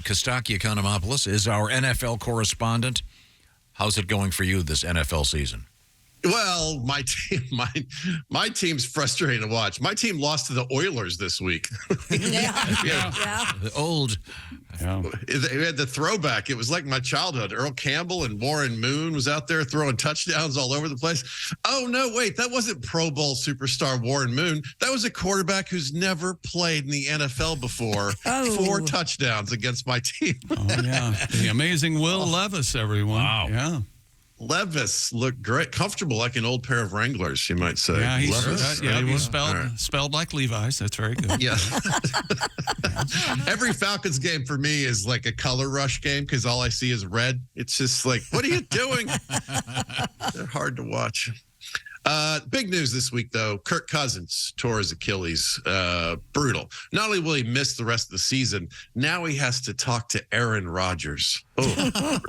Costaki Economopoulos is our NFL correspondent. How's it going for you this NFL season? Well, my team's frustrating to watch. My team lost to the Oilers this week. Yeah. Old. Yeah. They had the throwback. It was like my childhood. Earl Campbell and Warren Moon was out there throwing touchdowns all over the place. Oh, no, wait. That wasn't Pro Bowl superstar Warren Moon. That was a quarterback who's never played in the NFL before. 4 touchdowns against my team. Oh, yeah. The amazing Will Levis, everyone. Wow. Yeah. Levis looked great, comfortable like an old pair of Wranglers, you might say. Yeah, he's Levis? spelled like Levi's. That's very good. Yeah. Every Falcons game for me is like a color rush game because all I see is red. It's just like, what are you doing? They're hard to watch. Big news this week, though. Kirk Cousins tore his Achilles. Brutal. Not only will he miss the rest of the season, now he has to talk to Aaron Rodgers. Oh.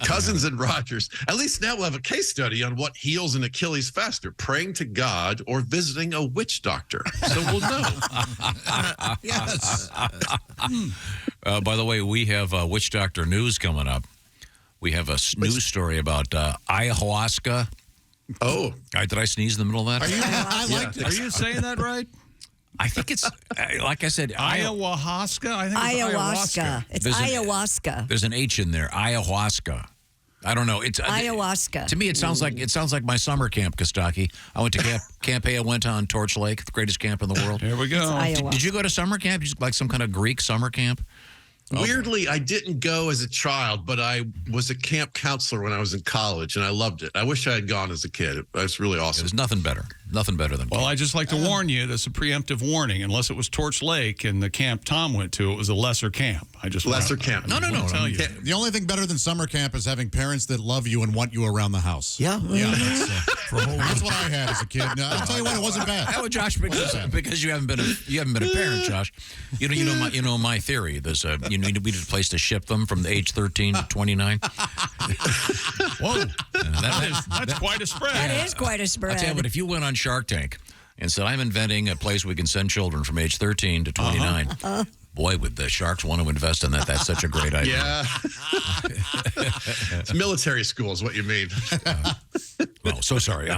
Cousins and Rodgers. At least now we'll have a case study on what heals an Achilles faster, praying to God or visiting a witch doctor. So we'll know. Yes. By the way, we have witch doctor news coming up. We have a news story about ayahuasca. Oh. All right, did I sneeze in the middle of that? Are you saying that right? I think it's, like I said, ayahuasca? I think it's ayahuasca. It's ayahuasca. There's an H in there, ayahuasca. I don't know. It's ayahuasca. To me, it sounds like my summer camp, Kostaki. I went to Camp I went on Torch Lake, the greatest camp in the world. Here we go. Did you go to summer camp? Like some kind of Greek summer camp? Weirdly, I didn't go as a child, but I was a camp counselor when I was in college, and I loved it. I wish I had gone as a kid. It was really awesome. There's nothing better. Nothing better than Well, I just like to warn you, that's a preemptive warning. Unless it was Torch Lake and the camp Tom went to, it was a lesser camp. Lesser camp. No. Tell you. The only thing better than summer camp is having parents that love you and want you around the house. Yeah. Yeah. That's what I had as a kid. Now, I'll tell you what, it wasn't bad. Oh, Josh, because you haven't been a parent, Josh. You know my theory. There's we need a place to ship them from the age 13 to 29. Whoa, that's quite a spread. That is quite a spread. I'll tell you what, if you went on Shark Tank and said, I'm inventing a place we can send children from age 13 to 29, boy, would the Sharks want to invest in that. That's such a great idea. Yeah. It's military school is what you mean. Well, so sorry.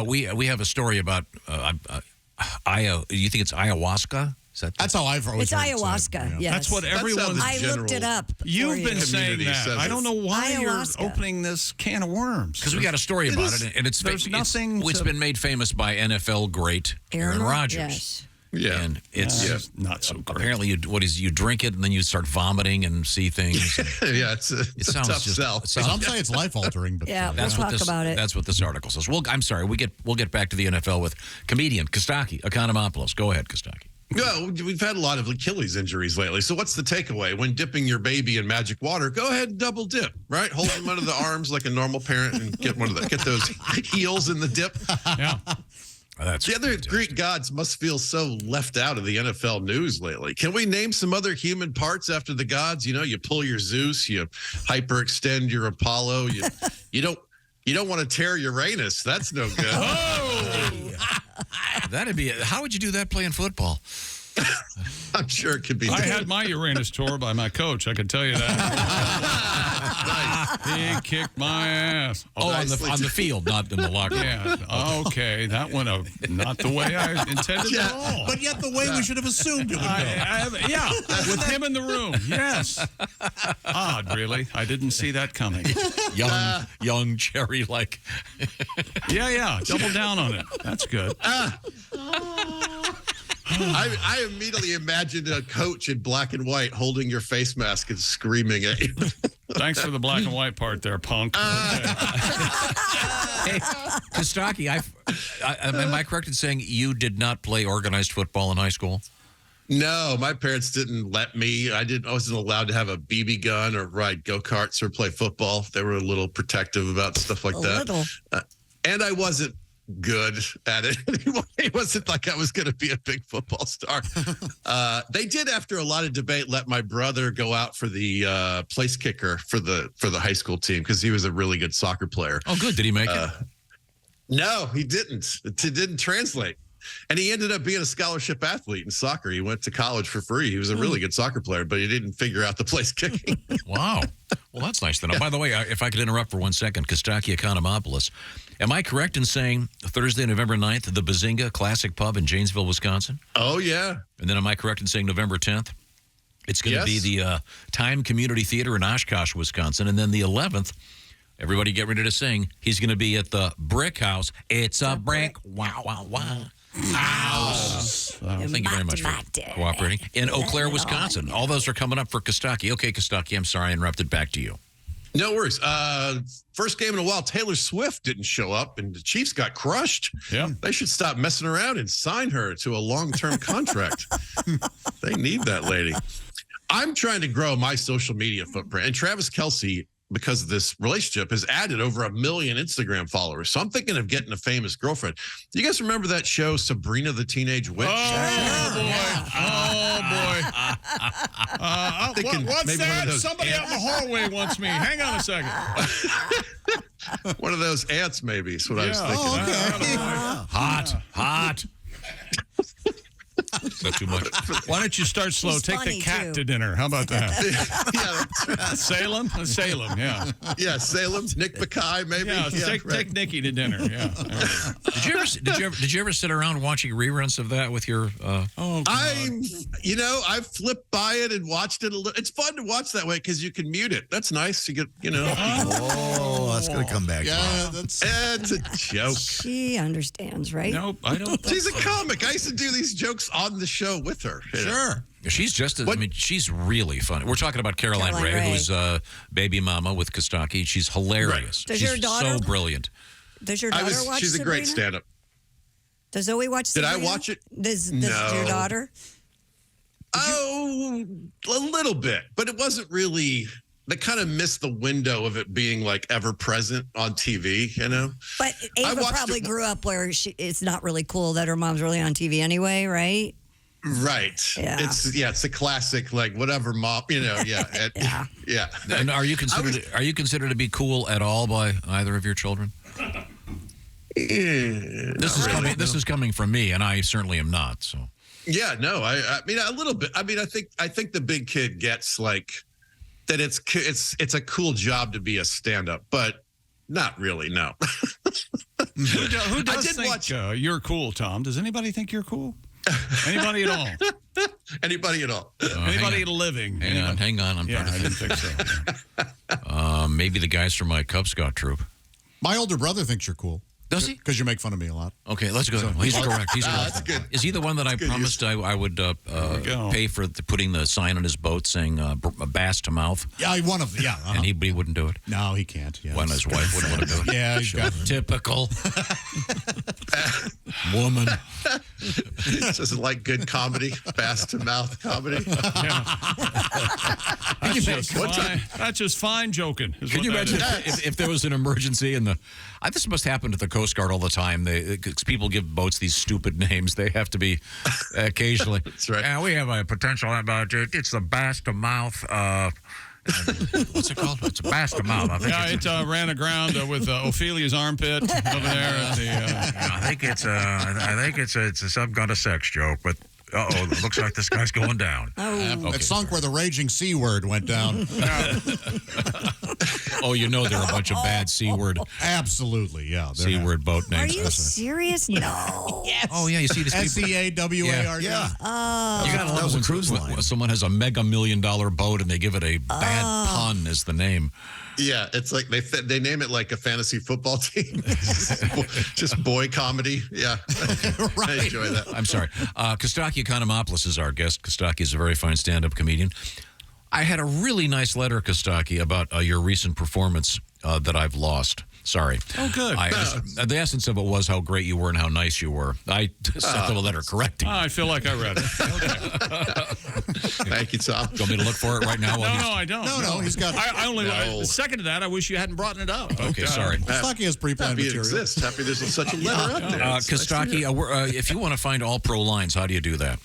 We have a story about, you think it's ayahuasca? That's how I've always It's ayahuasca, yes. That's what everyone... I looked it up. You've been saying that. I don't know why Ayahuasca. you're opening this can of worms. Because we got a story about it, and it's been made famous by NFL great Aaron Rodgers. Yes. Yeah. And it's not so great. Apparently, you drink it, and then you start vomiting and see things. Yeah, it's a tough sell. Some say it's life-altering. But Yeah, we'll talk about it. That's what this article says. Well, I'm sorry. We'll get back to the NFL with comedian Costaki Economopoulos. Go ahead, Costaki. Well, we've had a lot of Achilles injuries lately. So what's the takeaway? When dipping your baby in magic water, go ahead and double dip, right? Hold them under the arms like a normal parent and get those heels in the dip. Yeah. The other Greek gods must feel so left out of the NFL news lately. Can we name some other human parts after the gods? You know, you pull your Zeus, you hyperextend your Apollo. You don't want to tear Uranus. That's no good. That'd be it. How would you do that playing football? I'm sure it could be. I had my Uranus tore by my coach. I can tell you that. Nice. He kicked my ass. On the field, not in the locker room. Yeah. Okay. That went not the way I intended at all. But yet the way we should have assumed it would go. Yeah. With him in the room. Yes. Odd, really. I didn't see that coming. Young cherry like. Yeah. Double down on it. That's good. I immediately imagined a coach in black and white holding your face mask and screaming at you. Thanks for the black and white part there, punk. Hey, Kostaki, am I correct in saying you did not play organized football in high school? No, my parents didn't let me. I wasn't allowed to have a BB gun or ride go-karts or play football. They were a little protective about stuff like that. And I wasn't good at it anyway. It wasn't like I was going to be a big football star. They did, after a lot of debate, let my brother go out for the place kicker for the high school team because he was a really good soccer player. Oh, good. Did he make it? No, he didn't. It didn't translate. And he ended up being a scholarship athlete in soccer. He went to college for free. He was a really good soccer player, but he didn't figure out the place kicking. Wow. Well, that's nice to know. By the way, if I could interrupt for 1 second, Costaki, Economopoulos. Am I correct in saying Thursday, November 9th, the Bazinga Classic Pub in Janesville, Wisconsin? Oh, yeah. And then am I correct in saying November 10th? It's going to be the Time Community Theater in Oshkosh, Wisconsin. And then the 11th, everybody get ready to sing. He's going to be at the Brick House. It's a brick. Wow, wow, wow. Thank you very much for cooperating. In Eau Claire, Wisconsin. All those are coming up for Costaki. Okay, Costaki, I'm sorry I interrupted. Back to you. No worries. First game in a while, Taylor Swift didn't show up, and the Chiefs got crushed. Yeah. They should stop messing around and sign her to a long-term contract. They need that lady. I'm trying to grow my social media footprint, and Travis Kelce, because of this relationship, has added over 1 million Instagram followers. So I'm thinking of getting a famous girlfriend. Do you guys remember that show, Sabrina the Teenage Witch? Oh, boy. What's that? Somebody out in the hallway wants me. Hang on a second. One of those ants, maybe, is what I was thinking. Oh, okay. Hot. Is that too much? Why don't you start slow? He's Take the funny, cat too. to dinner. How about that? Yeah, that's right. Salem, yeah. Yeah, Salem, Nick Mackay, maybe. Yeah, right. take Nikki to dinner. Yeah. Did you ever sit around watching reruns of that with your? I've flipped by it and watched it a little. It's fun to watch that way because you can mute it. That's nice. You get, Oh, that's gonna come back. Yeah, it's a joke. She understands, right? Nope, I don't. She's a comic. I used to do these jokes on the show with her. sure. She's she's really funny. We're talking about Caroline Ray, who's baby mama with Costaki. She's hilarious. Right. Does she's your daughter- so brilliant. Does your daughter watch She's a Sabrina? great stand-up. Does Zoe watch Did I Sabrina? watch it? Does No. your daughter? Oh, a little bit, but it wasn't really. They kind of missed the window of it being like ever present on TV, But Ava probably grew up where it's not really cool that her mom's really on TV anyway, right? Right. Yeah. It's a classic, like whatever mom, yeah. Yeah. And are you considered to be cool at all by either of your children? This is coming from me, and I certainly am not. So. Yeah, no, I mean a little bit. I mean, I think the big kid gets like that. It's a cool job to be a stand-up, but not really. No. Who does think you're cool, Tom? Does anybody think you're cool? Anybody at all? Anybody at all? Anybody living? Hang on. I'm trying to I didn't think so. maybe the guys from my Cub Scout troop. My older brother thinks you're cool. Does he? Because you make fun of me a lot. Okay, let's go. He's correct. He's correct. That's good. Is he the one that I promised I would pay for putting the sign on his boat saying bass to mouth? Yeah, one of them. Yeah. And he wouldn't do it? No, he can't. Yeah. When his wife wouldn't want to do it? Yeah, he's got Typical woman. Doesn't like good comedy, fast to mouth comedy. That's just fine joking. Can you imagine if there was an emergency and this must happen to the Coast Guard all the time. People give boats these stupid names. They have to be occasionally. That's right. Yeah, we have a potential about it's the bass to mouth. What's it called? It's a bass to mouth. I think it ran aground with Ophelia's armpit over there. At the, I think it's some kind of sex joke, but. It looks like this guy's going down. It sunk where the raging C word went down. There are a bunch of bad C word. Absolutely, yeah. C word boat Are names. you serious? No. Yes. Oh, yeah, you see this. SEAWARD. Yeah. Oh. You gotta That was a when cruise line. someone has a $1 million boat and they give it a bad pun as the name. Yeah, it's like they name it like a fantasy football team. Just boy comedy. Yeah, Right. I enjoy that. I'm sorry. Costaki Economopoulos is our guest. Costaki is a very fine stand-up comedian. I had a really nice letter, Costaki, about your recent performance that I've lost. Sorry. Oh, good. The essence of it was how great you were and how nice you were. I sent them a letter correcting. I feel like I read it. Thank you, Tom. Do you want me to look for it right now? No, I don't. No, he's got. I only No. second to that. I wish you hadn't brought it up. Okay, sorry. Costaki has pre-planned Happy it material. exists. Happy there's such a letter out there. It's nice to Costaki, hear. if you want to find all pro lines, how do you do that?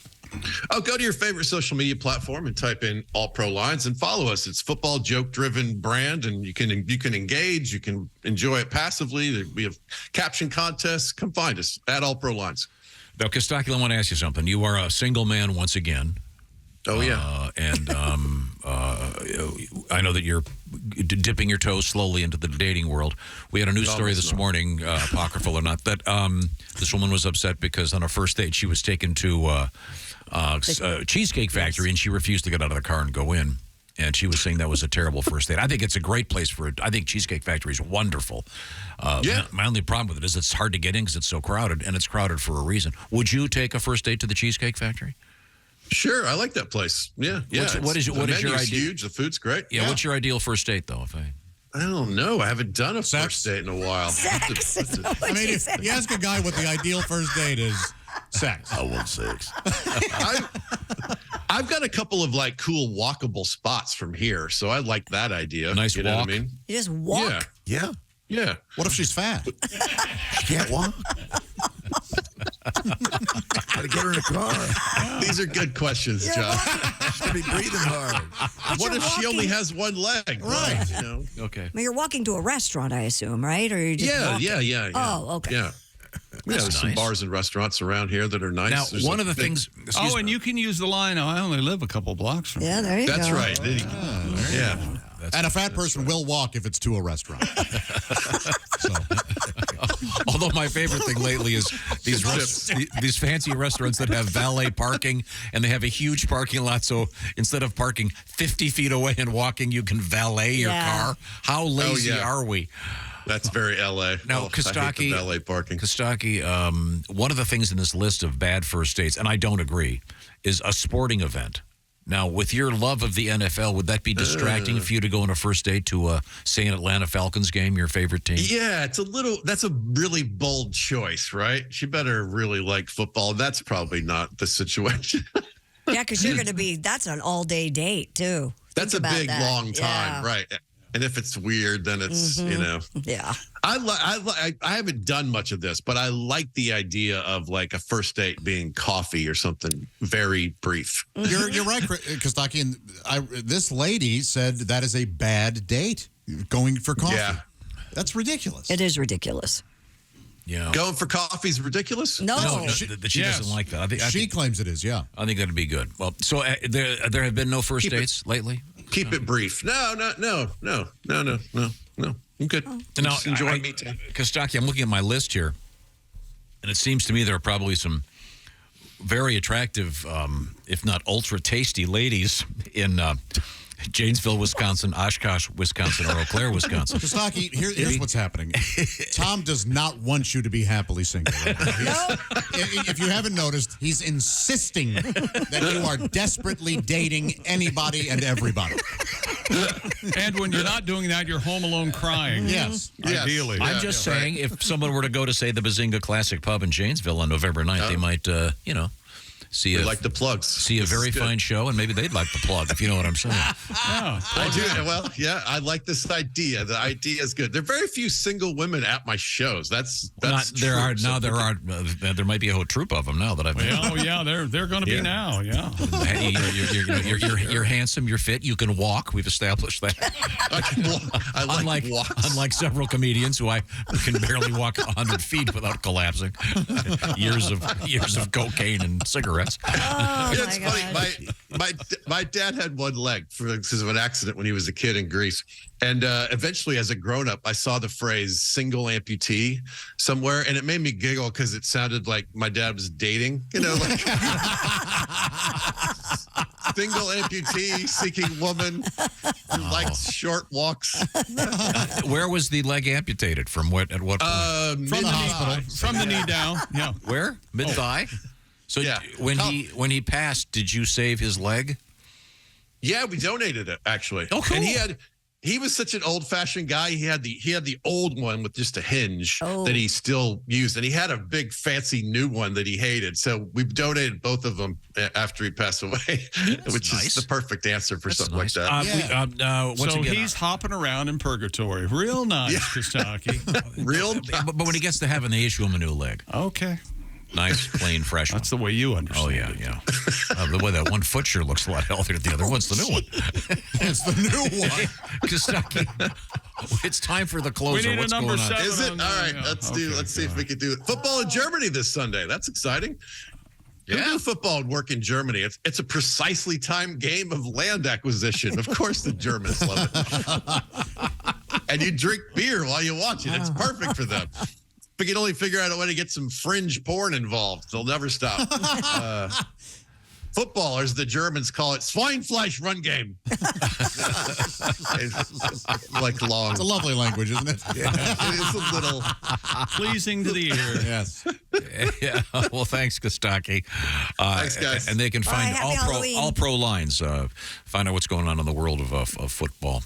Go to your favorite social media platform and type in All Pro Lines and follow us. It's football joke-driven brand, and you can engage. You can enjoy it passively. We have caption contests. Come find us at All Pro Lines. Now, Costaki, I want to ask you something. You are a single man once again. Oh, yeah. And I know that you're dipping your toes slowly into the dating world. We had a news story this morning, apocryphal or not, that this woman was upset because on a first date she was taken to Cheesecake Factory and she refused to get out of the car and go in. And she was saying that was a terrible first date. I think it's a great place for it. I think Cheesecake Factory is wonderful. My only problem with it is it's hard to get in because it's so crowded, and it's crowded for a reason. Would you take a first date to the Cheesecake Factory? Sure, I like that place. Yeah. What is your ideal? Huge. The food's great. Yeah. What's your ideal first date, though? I don't know. I haven't done a first date in a while. Sex. I mean, if you ask a guy what the ideal first date is, sex. I want sex. I've got a couple of like cool walkable spots from here, so I like that idea. Nice you walk. Know what I mean? You just walk. Yeah. Yeah. What if she's fat? She can't walk. Gotta get her in a car. These are good questions, John. She's gonna be breathing hard. What if she only has one leg? Right. You know? Okay. Well, you're walking to a restaurant, I assume, right? Or you just walking? Yeah. Oh, okay. Yeah. There's some bars and restaurants around here that are nice. Now, There's one of the things. And you can use the line, I only live a couple blocks from Yeah, there you go. That's right. Yeah. And a fat person will walk if it's to a restaurant. Although my favorite thing lately is these fancy restaurants that have valet parking, and they have a huge parking lot. So instead of parking 50 feet away and walking, you can valet your car. How lazy are we? That's very LA. Now, Costaki, valet parking. Costaki, one of the things in this list of bad first dates, and I don't agree, is a sporting event. Now, with your love of the NFL, would that be distracting for you to go on a first date to, say, an Atlanta Falcons game, your favorite team? Yeah, that's a really bold choice, right? She better really like football. That's probably not the situation. Yeah, because you're going to be, that's an all-day date, too. That's a big, long Yeah. time, right? And if it's weird, then it's, Yeah. I haven't done much of this, but I like the idea of like a first date being coffee or something very brief. You're right, Kostaki. And this lady said that is a bad date, going for coffee. Yeah. That's ridiculous. It is ridiculous. Yeah. Going for coffee is ridiculous? No. She doesn't like that. She claims it is, yeah. I think that'd be good. Well, so there have been no first dates lately? Keep it brief. No. I'm good. Now, Just enjoy me time. Costaki, I'm looking at my list here, and it seems to me there are probably some very attractive, if not ultra tasty ladies in Janesville, Wisconsin, Oshkosh, Wisconsin, or Eau Claire, Wisconsin. Kostaki, here's what's happening. Tom does not want you to be happily single. Right now. If you haven't noticed, he's insisting that you are desperately dating anybody and everybody. And when you're not doing that, you're home alone crying. Yes. Ideally. I'm just saying, if someone were to go to, say, the Bazinga Classic Pub in Janesville on November 9th, they might, see like the plugs. See a very fine show, and maybe they'd like the plug, if you know what I'm saying. I do. Well, yeah, I like this idea. The idea is good. There are very few single women at my shows. That's there might be a whole troop of them now that I've. They're going to be now. Yeah, you're handsome, you're fit, you can walk. We've established that. I like walks. Unlike several comedians who I can barely walk 100 feet without collapsing. years of cocaine and cigarettes. Oh, it's funny. My dad had one leg because of an accident when he was a kid in Greece. And eventually, as a grown-up, I saw the phrase single amputee somewhere, and it made me giggle because it sounded like my dad was dating, like single amputee seeking woman who likes short walks. Where was the leg amputated from? At what point? From the hospital. From the knee down. Yeah. Where? Mid-thigh? So when he passed, did you save his leg? Yeah, we donated it actually. Oh, cool. And he was such an old-fashioned guy. He had the old one with just a hinge that he still used, and he had a big fancy new one that he hated. So we donated both of them after he passed away, which is the perfect answer for something like that. So he's hopping around in purgatory. Real nice, Costaki. Real nice. But when he gets to heaven, they issue him a new leg. Okay. Nice, clean, fresh one. That's the way you understand. Oh, yeah. The way that one foot sure looks a lot healthier than the other. What's the new one? It's the new one. Costaki, It's time for the closer. We need What's a number going on? 7. Is it? All right, let's see if we can do it. Football in Germany this Sunday. That's exciting. Who knew football would work in Germany? It's a precisely timed game of land acquisition. Of course the Germans love it. And you drink beer while you watch it. It's perfect for them. But you can only figure out a way to get some fringe porn involved. They'll never stop. Footballers, the Germans call it Schweinfleisch run game. It's like long. It's a lovely language, isn't it? Yeah, it is a little Pleasing to the ear. Yes. Yeah. Well, thanks, Kostaki. Thanks, guys. And they can find happy Halloween. all pro lines. Find out what's going on in the world of football.